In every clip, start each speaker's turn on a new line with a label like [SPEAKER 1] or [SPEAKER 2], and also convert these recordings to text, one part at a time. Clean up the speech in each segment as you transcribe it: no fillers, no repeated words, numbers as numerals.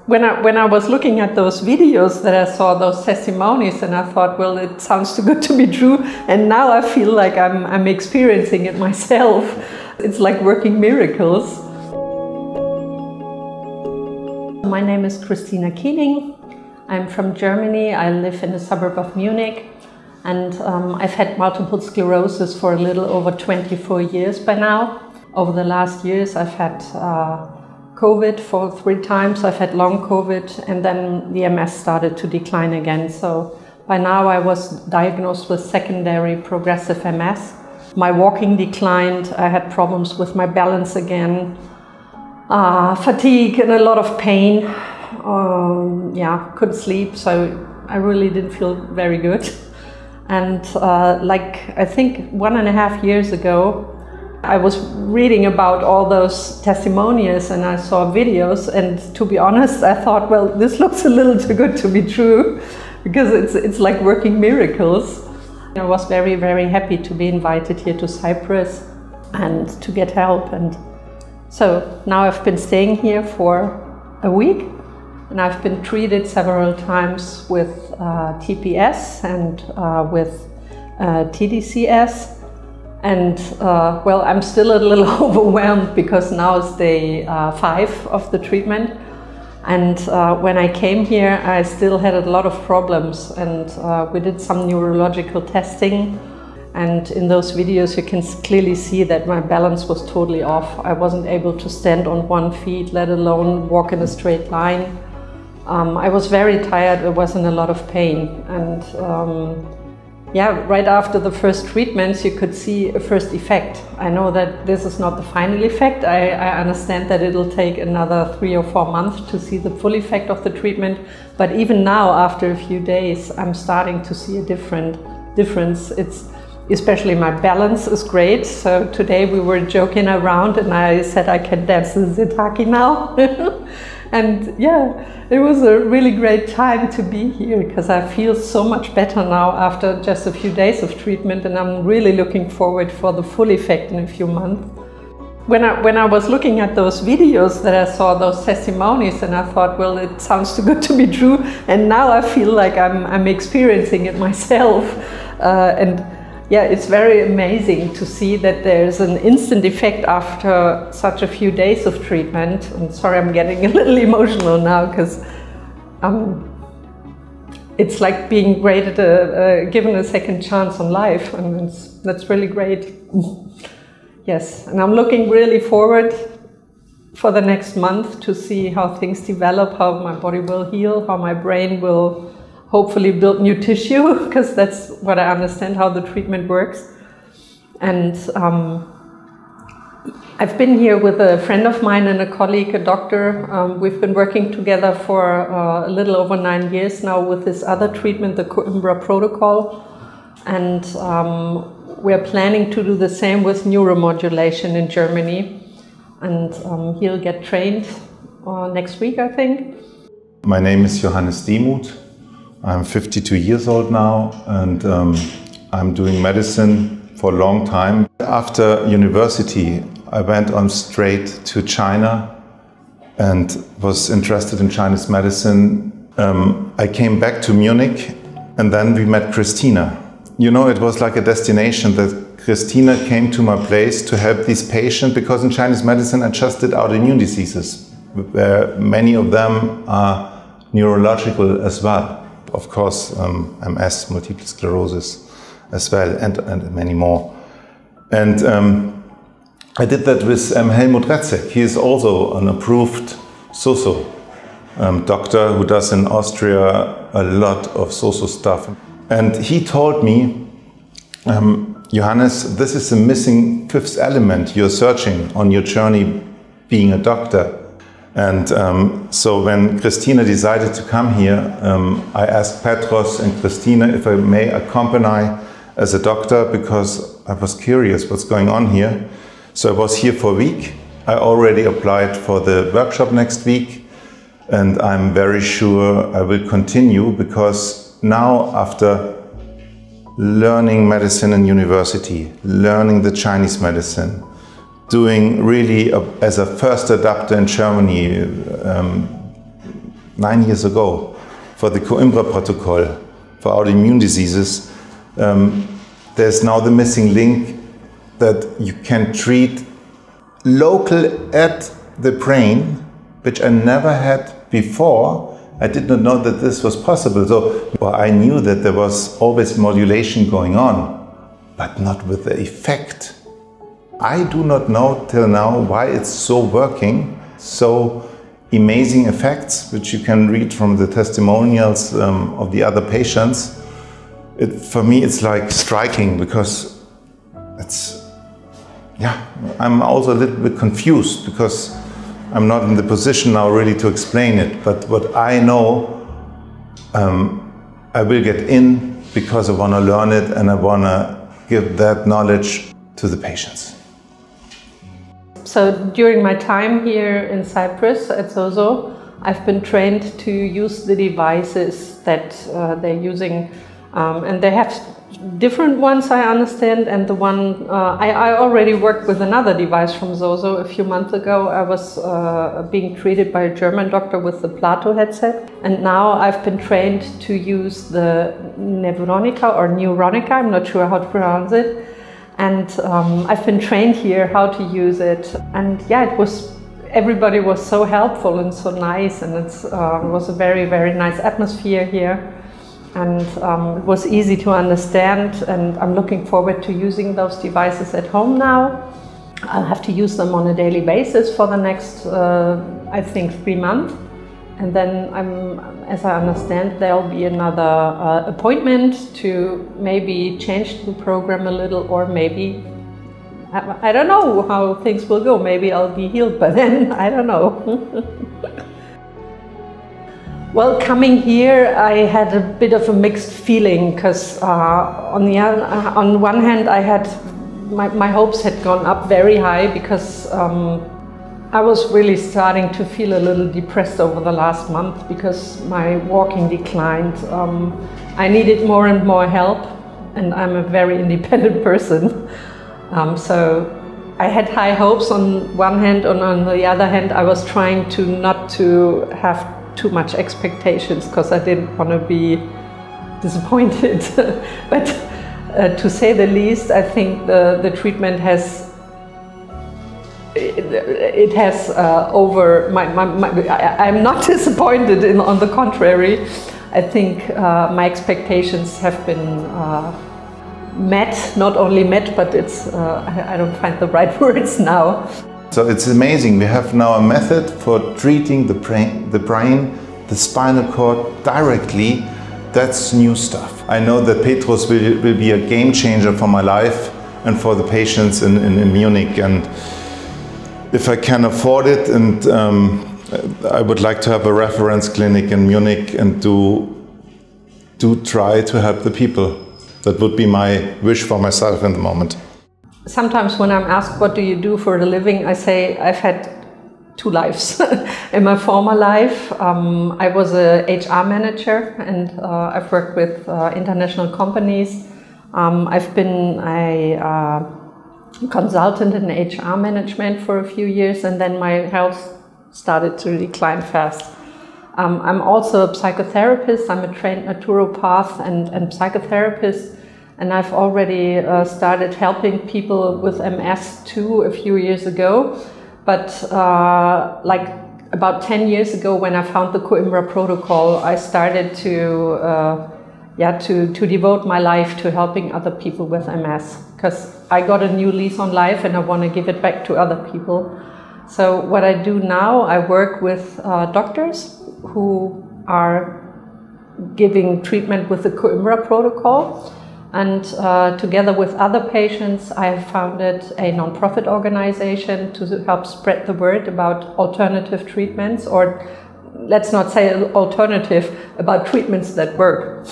[SPEAKER 1] When I was looking at those videos that I saw, those testimonies, and I thought, well, it sounds too good to be true. And now I feel like I'm experiencing it myself. It's like working miracles. My name is Christina Kiening. I'm from Germany. I live in the suburb of Munich. And I've had multiple sclerosis for a little over 24 years by now. Over the last years, I've had COVID for 3 times. I've had long COVID, and then the MS started to decline again. So by now I was diagnosed with secondary progressive MS. My walking declined. I had problems with my balance again, fatigue and a lot of pain. Couldn't sleep, so I really didn't feel very good. And I think 1.5 years ago, I was reading about all those testimonials and I saw videos, and to be honest, I thought, well, this looks a little too good to be true, because it's like working miracles. I was very, very happy to be invited here to Cyprus and to get help. And so now I've been staying here for a week, and I've been treated several times with TPS and with TDCS. And well, I'm still a little overwhelmed because now it's day 5 of the treatment. And when I came here, I still had a lot of problems, and we did some neurological testing. And in those videos, you can clearly see that my balance was totally off. I wasn't able to stand on one foot, let alone walk in a straight line. I was very tired. I was in a lot of pain. And right after the first treatments, you could see a first effect. I know that this is not the final effect. I understand that it'll take another 3 or 4 months to see the full effect of the treatment. But even now, after a few days, I'm starting to see a difference. Especially my balance is great. So today we were joking around and I said I can dance the Zetaki now. And yeah, it was a really great time to be here because I feel so much better now after just a few days of treatment, and I'm really looking forward for the full effect in a few months. When I was looking at those videos that I saw, those testimonies, and I thought, well, it sounds too good to be true. And now I feel like I'm experiencing it myself. Yeah, it's very amazing to see that there's an instant effect after such a few days of treatment. And sorry, I'm getting a little emotional now because it's like being given a second chance on life, and that's really great. Yes, and I'm looking really forward for the next month to see how things develop, how my body will heal, how my brain will hopefully build new tissue, because that's what I understand how the treatment works. And I've been here with a friend of mine and a colleague, a doctor. We've been working together for a little over 9 years now with this other treatment, the Coimbra protocol. And we're planning to do the same with neuromodulation in Germany. And he'll get trained next week, I think.
[SPEAKER 2] My name is Johannes Demuth. I'm 52 years old now, and I'm doing medicine for a long time. After university, I went on straight to China and was interested in Chinese medicine. I came back to Munich, and then we met Christina. You know, it was like a destination that Christina came to my place to help these patients, because in Chinese medicine I just did autoimmune diseases, where many of them are neurological as well. Of course, MS, multiple sclerosis as well, and many more. And I did that with Helmut Retzek. He is also an approved soso doctor who does in Austria a lot of soso stuff. And he told me, Johannes, this is the missing 5th element you're searching on your journey being a doctor. And so when Christina decided to come here, I asked Petros and Christina if I may accompany as a doctor, because I was curious what's going on here. So I was here for a week. I already applied for the workshop next week, and I'm very sure I will continue, because now, after learning medicine in university, learning the Chinese medicine, doing really as a first adapter in Germany, 9 years ago for the Coimbra protocol for autoimmune diseases, there's now the missing link that you can treat local at the brain, which I never had before. I did not know that this was possible. So I knew that there was always modulation going on, but not with the effect. I do not know till now why it's so working, so amazing effects, which you can read from the testimonials of the other patients. For me, it's like striking, because I'm also a little bit confused, because I'm not in the position now really to explain it. But what I know, I will get in because I want to learn it, and I want to give that knowledge to the patients.
[SPEAKER 1] So during my time here in Cyprus at Zozo, I've been trained to use the devices that they're using, and they have different ones, I understand. And the one I already worked with another device from Zozo a few months ago. I was being treated by a German doctor with the Plato headset, and now I've been trained to use the Neuronica or Neuronica, I'm not sure how to pronounce it. And I've been trained here how to use it, and yeah, everybody was so helpful and so nice, and it was a very, very nice atmosphere here, and it was easy to understand, and I'm looking forward to using those devices at home now. I'll have to use them on a daily basis for the next, I think, 3 months. And then, as I understand, there'll be another appointment to maybe change the program a little, or maybe, I don't know how things will go. Maybe I'll be healed by then, I don't know. Well, coming here, I had a bit of a mixed feeling, because on one hand, I had my hopes had gone up very high, because I was really starting to feel a little depressed over the last month, because my walking declined. I needed more and more help, and I'm a very independent person. So I had high hopes on one hand, and on the other hand, I was trying to not to have too much expectations, because I didn't want to be disappointed. But to say the least, I think the treatment has I'm not disappointed, on the contrary. I think my expectations have been met, not only met, but I don't find the right words now.
[SPEAKER 2] So it's amazing. We have now a method for treating the brain, the spinal cord directly. That's new stuff. I know that Petrus will be a game changer for my life and for the patients in Munich. And if I can afford it, and I would like to have a reference clinic in Munich and do try to help the people. That would be my wish for myself in the moment.
[SPEAKER 1] Sometimes when I'm asked what do you do for a living, I say I've had 2 lives. In my former life, I was a HR manager, and I've worked with international companies. I've been a consultant in HR management for a few years, and then my health started to decline fast. I'm also a psychotherapist. I'm a trained naturopath and psychotherapist, and I've already started helping people with MS too a few years ago. But like about 10 years ago, when I found the Coimbra protocol, I started to devote my life to helping other people with MS, because I got a new lease on life and I want to give it back to other people. So what I do now, I work with doctors who are giving treatment with the Coimbra protocol, and together with other patients, I have founded a non-profit organization to help spread the word about alternative treatments, or let's not say alternative, about treatments that work,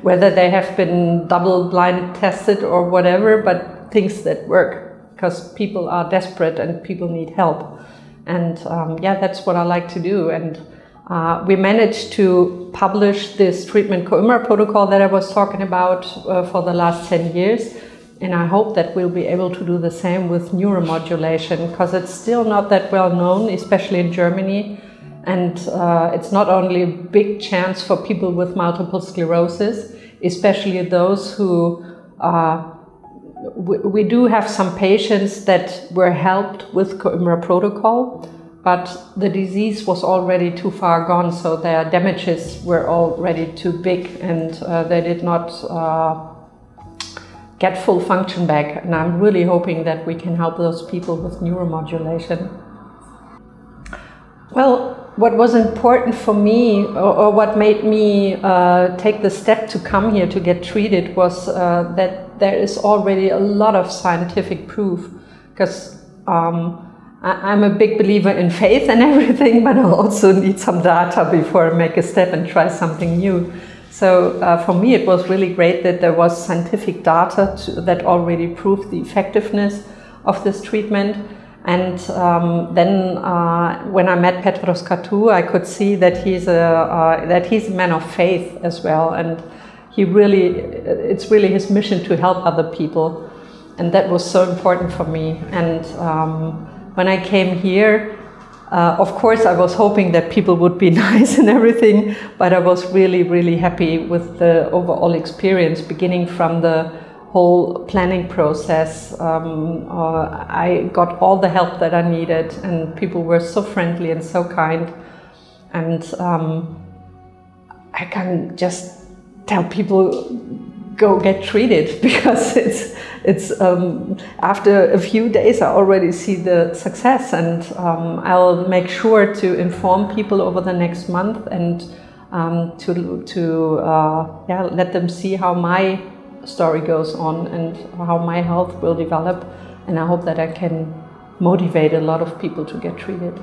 [SPEAKER 1] whether they have been double-blind tested or whatever, but things that work, because people are desperate and people need help. And yeah, that's what I like to do. And we managed to publish this treatment Coimbra protocol that I was talking about for the last 10 years. And I hope that we'll be able to do the same with neuromodulation, because it's still not that well known, especially in Germany. And it's not only a big chance for people with multiple sclerosis, especially those who we do have some patients that were helped with Coimbra protocol, but the disease was already too far gone, so their damages were already too big, and they did not get full function back. And I'm really hoping that we can help those people with neuromodulation. Well, what was important for me, or what made me take the step to come here to get treated, was that there is already a lot of scientific proof, because I'm a big believer in faith and everything, but I also need some data before I make a step and try something new. So for me it was really great that there was scientific data that already proved the effectiveness of this treatment. And then when I met Petros Katou, I could see that he's a man of faith as well, and it's really his mission to help other people, and that was so important for me. And when I came here, of course I was hoping that people would be nice and everything, but I was really happy with the overall experience, beginning from the whole planning process. I got all the help that I needed, and people were so friendly and so kind, and I can just tell people, go get treated, because it's after a few days I already see the success, and I'll make sure to inform people over the next month, and to let them see how my story goes on and how my health will develop, and I hope that I can motivate a lot of people to get treated.